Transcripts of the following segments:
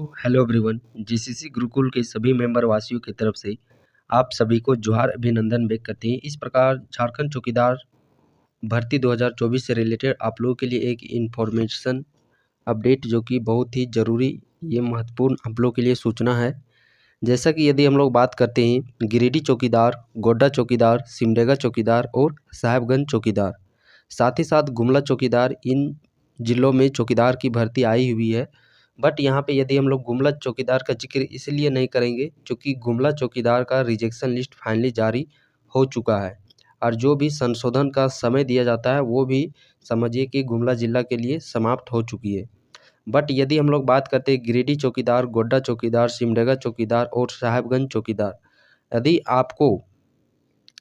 Hello everyone. GCC Gurukul के सभी member वासियों की तरफ से आप सभी को जोहार अभिनंदन व्यक्त करते हैं। इस प्रकार झारखंड चौकीदार भर्ती 2024 से रिलेटेड आप लोगों के लिए एक इन्फॉर्मेशन अपडेट जो कि बहुत ही ज़रूरी, ये महत्वपूर्ण आप लोगों के लिए सूचना है। जैसा कि यदि हम लोग बात करते हैं गिरिडीह चौकीदार, गोड्डा चौकीदार, सिमडेगा चौकीदार और साहेबगंज चौकीदार, साथ ही साथ गुमला चौकीदार, इन जिलों में चौकीदार की भर्ती आई हुई है। बट यहाँ पे यदि हम लोग गुमला चौकीदार का जिक्र इसलिए नहीं करेंगे क्योंकि गुमला चौकीदार का रिजेक्शन लिस्ट फाइनली जारी हो चुका है और जो भी संशोधन का समय दिया जाता है वो भी समझिए कि गुमला जिला के लिए समाप्त हो चुकी है। बट यदि हम लोग बात करते हैं गिरिडीह चौकीदार, गोड्डा चौकीदार, सिमडेगा चौकीदार और साहेबगंज चौकीदार, यदि आपको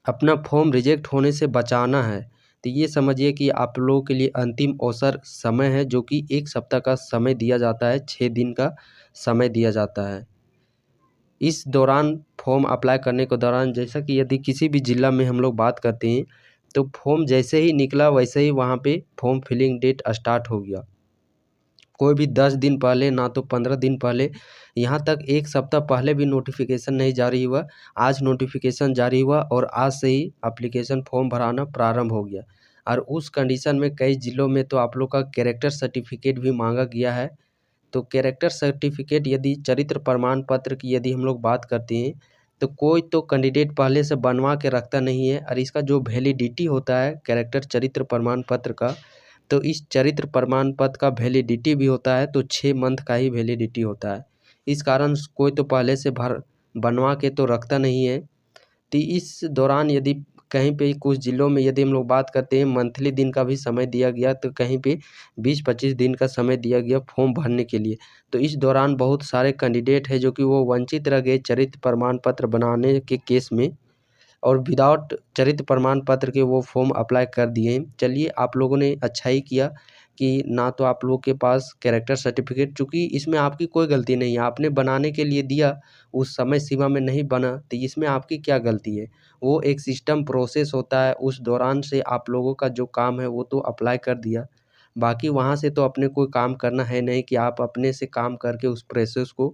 अपना फॉर्म रिजेक्ट होने से बचाना है तो ये समझिए कि आप लोगों के लिए अंतिम अवसर समय है, जो कि 1 सप्ताह का समय दिया जाता है, 6 दिन का समय दिया जाता है। इस दौरान फॉर्म अप्लाई करने के दौरान जैसा कि यदि किसी भी ज़िला में हम लोग बात करते हैं तो फॉर्म जैसे ही निकला वैसे ही वहाँ पे फॉर्म फिलिंग डेट स्टार्ट हो गया। कोई भी 10 दिन पहले ना तो 15 दिन पहले, यहाँ तक 1 सप्ताह पहले भी नोटिफिकेशन नहीं जारी हुआ। आज नोटिफिकेशन जारी हुआ और आज से ही एप्लीकेशन फॉर्म भराना प्रारंभ हो गया। और उस कंडीशन में कई ज़िलों में तो आप लोग का कैरेक्टर सर्टिफिकेट भी मांगा गया है। तो कैरेक्टर सर्टिफिकेट यदि चरित्र प्रमाण पत्र की यदि हम लोग बात करते हैं तो कोई तो कैंडिडेट पहले से बनवा के रखता नहीं है और इसका जो वैलिडिटी होता है कैरेक्टर चरित्र प्रमाण पत्र का, तो इस चरित्र प्रमाण पत्र का वैलिडिटी भी होता है तो 6 मंथ का ही वैलिडिटी होता है। इस कारण कोई तो पहले से बनवा के तो रखता नहीं है। तो इस दौरान यदि कहीं पे कुछ ज़िलों में यदि हम लोग बात करते हैं मंथली दिन का भी समय दिया गया, तो कहीं पे 20-25 दिन का समय दिया गया फॉर्म भरने के लिए। तो इस दौरान बहुत सारे कैंडिडेट हैं जो कि वो वंचित रह गए चरित्र प्रमाण पत्र बनाने के केस में और विदाउट चरित्र प्रमाण पत्र के वो फॉर्म अप्लाई कर दिए। चलिए, आप लोगों ने अच्छा ही किया कि ना तो आप लोगों के पास कैरेक्टर सर्टिफिकेट, चूँकि इसमें आपकी कोई गलती नहीं है, आपने बनाने के लिए दिया, उस समय सीमा में नहीं बना तो इसमें आपकी क्या गलती है। वो एक सिस्टम प्रोसेस होता है, उस दौरान से आप लोगों का जो काम है वो तो अप्लाई कर दिया। बाकी वहाँ से तो अपने कोई काम करना है नहीं कि आप अपने से काम करके उस प्रोसेस को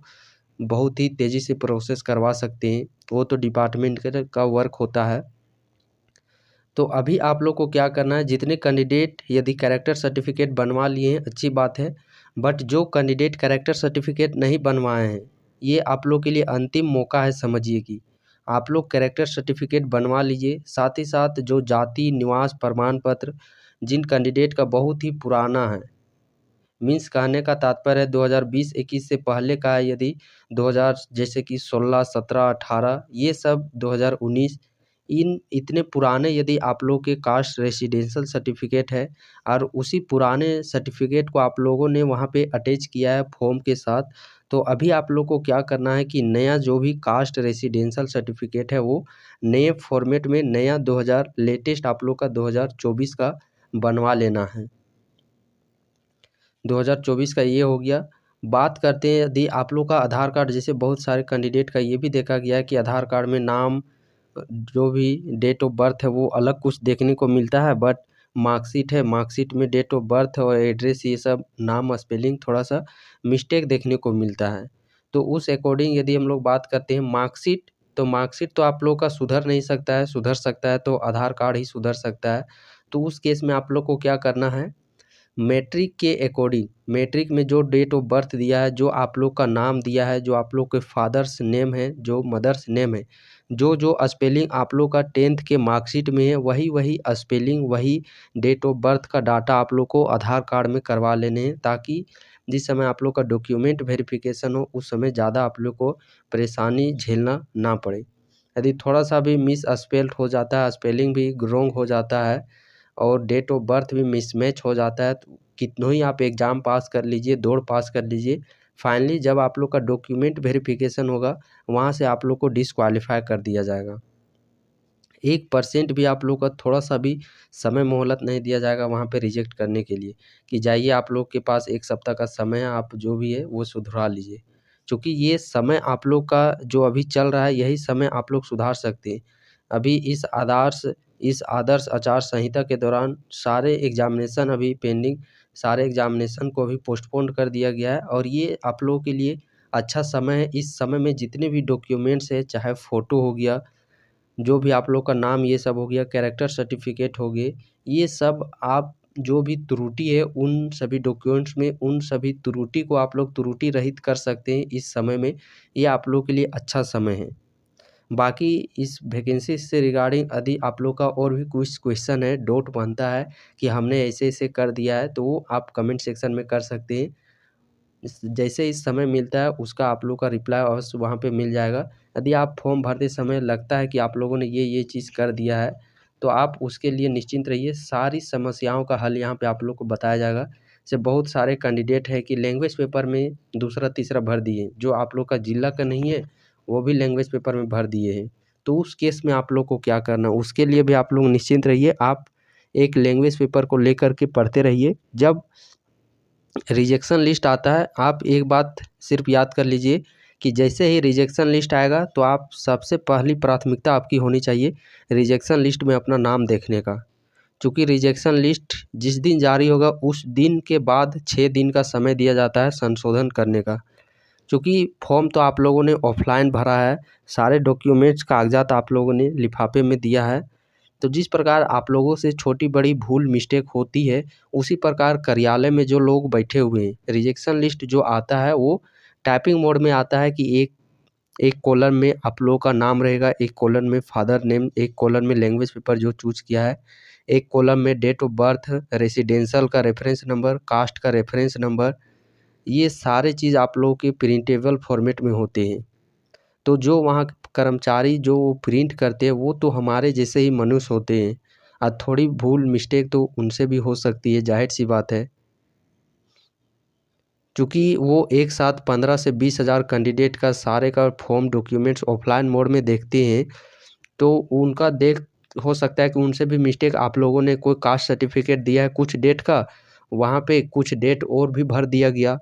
बहुत ही तेज़ी से प्रोसेस करवा सकते हैं, वो तो डिपार्टमेंट का वर्क होता है। तो अभी आप लोग को क्या करना है, जितने कैंडिडेट यदि कैरेक्टर सर्टिफिकेट बनवा लिए हैं अच्छी बात है, बट जो कैंडिडेट कैरेक्टर सर्टिफिकेट नहीं बनवाए हैं ये आप लोग के लिए अंतिम मौका है। समझिए कि आप लोग कैरेक्टर सर्टिफिकेट बनवा लीजिए। साथ ही साथ जो जाति निवास प्रमाण पत्र जिन कैंडिडेट का बहुत ही पुराना है, मीन्स कहने का तात्पर्य है 2020-21 से पहले का है, यदि 2000 जैसे कि 16, 17, 18 ये सब 2019 इन इतने पुराने यदि आप लोग के कास्ट रेसिडेंशियल सर्टिफिकेट है और उसी पुराने सर्टिफिकेट को आप लोगों ने वहाँ पे अटैच किया है फॉर्म के साथ, तो अभी आप लोग को क्या करना है कि नया जो भी कास्ट रेसिडेंशियल सर्टिफिकेट है वो नए फॉर्मेट में नया 2000 लेटेस्ट आप लोग का 2024 का बनवा लेना है। 2024 का ये हो गया। बात करते हैं यदि आप लोग का आधार कार्ड, जैसे बहुत सारे कैंडिडेट का ये भी देखा गया है कि आधार कार्ड में नाम, जो भी डेट ऑफ बर्थ है वो अलग कुछ देखने को मिलता है, बट मार्कशीट है, मार्कशीट में डेट ऑफ बर्थ और एड्रेस ये सब नाम स्पेलिंग थोड़ा सा मिस्टेक देखने को मिलता है। तो उस अकॉर्डिंग यदि हम लोग बात करते हैं मार्कशीट, तो मार्कशीट तो आप लोग का सुधर नहीं सकता है, सुधर सकता है तो आधार कार्ड ही सुधर सकता है। तो उस केस में आप लोग को क्या करना है, मैट्रिक के अकॉर्डिंग, मैट्रिक में जो डेट ऑफ बर्थ दिया है, जो आप लोग का नाम दिया है, जो आप लोग के फादर्स नेम है, जो मदर्स नेम है, जो स्पेलिंग आप लोग का 10th के मार्कशीट में है, वही स्पेलिंग, वही डेट ऑफ बर्थ का डाटा आप लोग को आधार कार्ड में करवा लेने हैं, ताकि जिस समय आप लोग का डॉक्यूमेंट वेरिफिकेशन हो उस समय ज़्यादा आप लोग को परेशानी झेलना ना पड़े। यदि थोड़ा सा भी मिस स्पेल्ड हो जाता है, स्पेलिंग भी रॉन्ग हो जाता है और डेट ऑफ बर्थ भी मिसमैच हो जाता है, तो कितनों ही आप एग्ज़ाम पास कर लीजिए, दौड़ पास कर लीजिए, फाइनली जब आप लोग का डॉक्यूमेंट वेरिफिकेशन होगा वहाँ से आप लोग को डिस्क्वालीफाई कर दिया जाएगा। 1% भी आप लोग का थोड़ा सा भी समय मोहलत नहीं दिया जाएगा वहाँ पे रिजेक्ट करने के लिए कि जाइए आप लोग के पास 1 सप्ताह का समय है, आप जो भी है वो सुधरा लीजिए। चूँकि ये समय आप लोग का जो अभी चल रहा है यही समय आप लोग सुधार सकते हैं। अभी इस आदर्श आचार संहिता के दौरान सारे एग्ज़ामिनेशन अभी पेंडिंग, सारे एग्ज़ामिनेशन को अभी पोस्टपोन कर दिया गया है और ये आप लोगों के लिए अच्छा समय है। इस समय में जितने भी डॉक्यूमेंट्स है, चाहे फ़ोटो हो गया, जो भी आप लोग का नाम ये सब हो गया, कैरेक्टर सर्टिफिकेट हो गए, ये सब आप जो भी त्रुटि है उन सभी डॉक्यूमेंट्स में उन सभी त्रुटि को आप लोग त्रुटि रहित कर सकते हैं इस समय में। ये आप लोग के लिए अच्छा समय है। बाकी इस वैकेंसी से रिगार्डिंग यदि आप लोग का और भी कुछ क्वेश्चन है, डाउट बनता है कि हमने ऐसे-ऐसे कर दिया है, तो वो आप कमेंट सेक्शन में कर सकते हैं। जैसे इस समय मिलता है उसका आप लोग का रिप्लाई अवश्य वहाँ पे मिल जाएगा। यदि आप फॉर्म भरते समय लगता है कि आप लोगों ने ये चीज़ कर दिया है, तो आप उसके लिए निश्चिंत रहिए। सारी समस्याओं का हल यहाँ पे आप लोग को बताया जाएगा। जैसे बहुत सारे कैंडिडेट हैं कि लैंग्वेज पेपर में दूसरा-तीसरा भर दिए, जो आप लोग का जिला का नहीं है, वो भी लैंग्वेज पेपर में भर दिए हैं। तो उस केस में आप लोग को क्या करना है, उसके लिए भी आप लोग निश्चिंत रहिए। आप एक लैंग्वेज पेपर को लेकर के पढ़ते रहिए। जब रिजेक्शन लिस्ट आता है, आप एक बात सिर्फ याद कर लीजिए कि जैसे ही रिजेक्शन लिस्ट आएगा तो आप सबसे पहली प्राथमिकता आपकी होनी चाहिए रिजेक्शन लिस्ट में अपना नाम देखने का। चूँकि रिजेक्शन लिस्ट जिस दिन जारी होगा उस दिन के बाद 6 दिन का समय दिया जाता है संशोधन करने का। चूँकि फॉर्म तो आप लोगों ने ऑफलाइन भरा है, सारे डॉक्यूमेंट्स कागज़ात आप लोगों ने लिफाफे में दिया है, तो जिस प्रकार आप लोगों से छोटी-बड़ी भूल मिस्टेक होती है, उसी प्रकार कार्यालय में जो लोग बैठे हुए हैं, रिजेक्शन लिस्ट जो आता है वो टाइपिंग मोड में आता है कि एक एक कॉलम में आप लोगों का नाम रहेगा, एक कॉलम में फादर नेम, एक कॉलम में लैंग्वेज पेपर जो चूज़ किया है, एक कॉलम में डेट ऑफ बर्थ, रेसिडेंशियल का रेफ़रेंस नंबर, कास्ट का रेफ़रेंस नंबर, ये सारे चीज़ आप लोगों के प्रिंटेबल फॉर्मेट में होते हैं। तो जो वहाँ कर्मचारी जो प्रिंट करते हैं वो तो हमारे जैसे ही मनुष्य होते हैं। थोड़ी भूल मिस्टेक तो उनसे भी हो सकती है, ज़ाहिर-सी बात है। चूँकि वो एक साथ 15 से 20 हज़ार कैंडिडेट का सारे का फॉर्म डॉक्यूमेंट्स ऑफलाइन मोड में देखते हैं, तो उनका देख हो सकता है कि उनसे भी मिस्टेक आप लोगों ने कोई कास्ट सर्टिफिकेट दिया है कुछ डेट का, वहाँ पे कुछ डेट और भी भर दिया गया।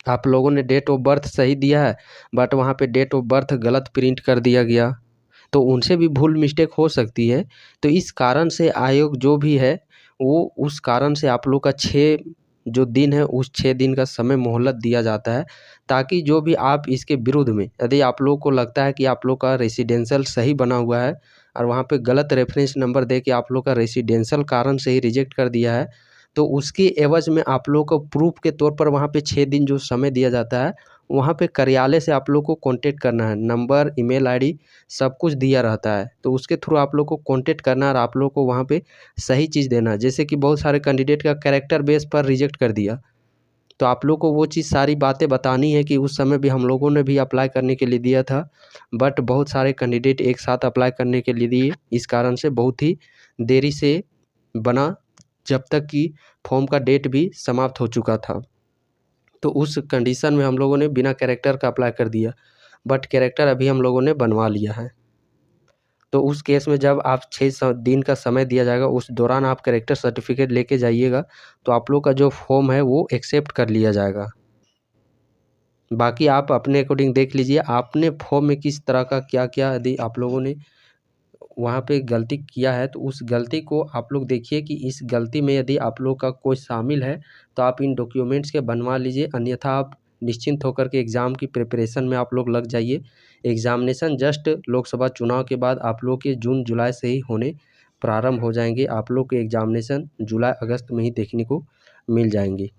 आप लोगों ने डेट ऑफ बर्थ सही दिया है, बट वहाँ पे डेट ऑफ बर्थ गलत प्रिंट कर दिया गया, तो उनसे भी भूल मिस्टेक हो सकती है। तो इस कारण से आयोग जो भी है, वो उस कारण से आप लोग का 6 जो दिन है, उस 6 दिन का समय मोहलत दिया जाता है, ताकि जो भी आप इसके विरुद्ध में यदि आप लोग को लगता है कि आप लोग का रेसिडेंशियल सही बना हुआ है और वहाँ पे गलत रेफ़रेंस नंबर दे के आप लोग का रेसिडेंशियल कारण से ही रिजेक्ट कर दिया है, तो उसके एवज़ में आप लोग को प्रूफ़ के तौर पर वहाँ पे 6 दिन जो समय दिया जाता है, वहाँ पे कार्यालय से आप लोग को कॉन्टैक्ट करना है। नंबर, ईमेल आईडी सब कुछ दिया रहता है, तो उसके थ्रू आप लोग को कॉन्टैक्ट करना है और आप लोग को वहाँ पे सही चीज़ देना है। जैसे कि बहुत सारे कैंडिडेट का कैरेक्टर बेस पर रिजेक्ट कर दिया, तो आप लोग को वो चीज़ सारी बातें बतानी है कि उस समय भी हम लोगों ने भी अप्लाई करने के लिए दिया था, बट बहुत सारे कैंडिडेट एक साथ अप्लाई करने के लिए दिए, इस कारण से बहुत ही देरी से बना, जब तक कि फॉर्म का डेट भी समाप्त हो चुका था। तो उस कंडीशन में हम लोगों ने बिना कैरेक्टर का अप्लाई कर दिया, बट कैरेक्टर अभी हम लोगों ने बनवा लिया है। तो उस केस में जब आप 6 दिन का समय दिया जाएगा, उस दौरान आप कैरेक्टर सर्टिफिकेट लेके जाइएगा, तो आप लोग का जो फॉर्म है वो एक्सेप्ट कर लिया जाएगा। बाकी आप अपने अकॉर्डिंग देख लीजिए, आपने फॉर्म में किस तरह का क्या-क्या यदि आप लोगों ने वहाँ पे गलती किया है, तो उस गलती को आप लोग देखिए कि इस गलती में यदि आप लोग का कोई शामिल है, तो आप इन डॉक्यूमेंट्स के बनवा लीजिए, अन्यथा आप निश्चिंत होकर के एग्ज़ाम की प्रिपरेशन में आप लोग लग जाइए। एग्ज़ामिनेशन जस्ट लोकसभा चुनाव के बाद आप लोग के जून-जुलाई से ही होने प्रारंभ हो जाएँगे। आप लोग के एग्ज़ामिनेशन जुलाई-अगस्त में ही देखने को मिल जाएँगे।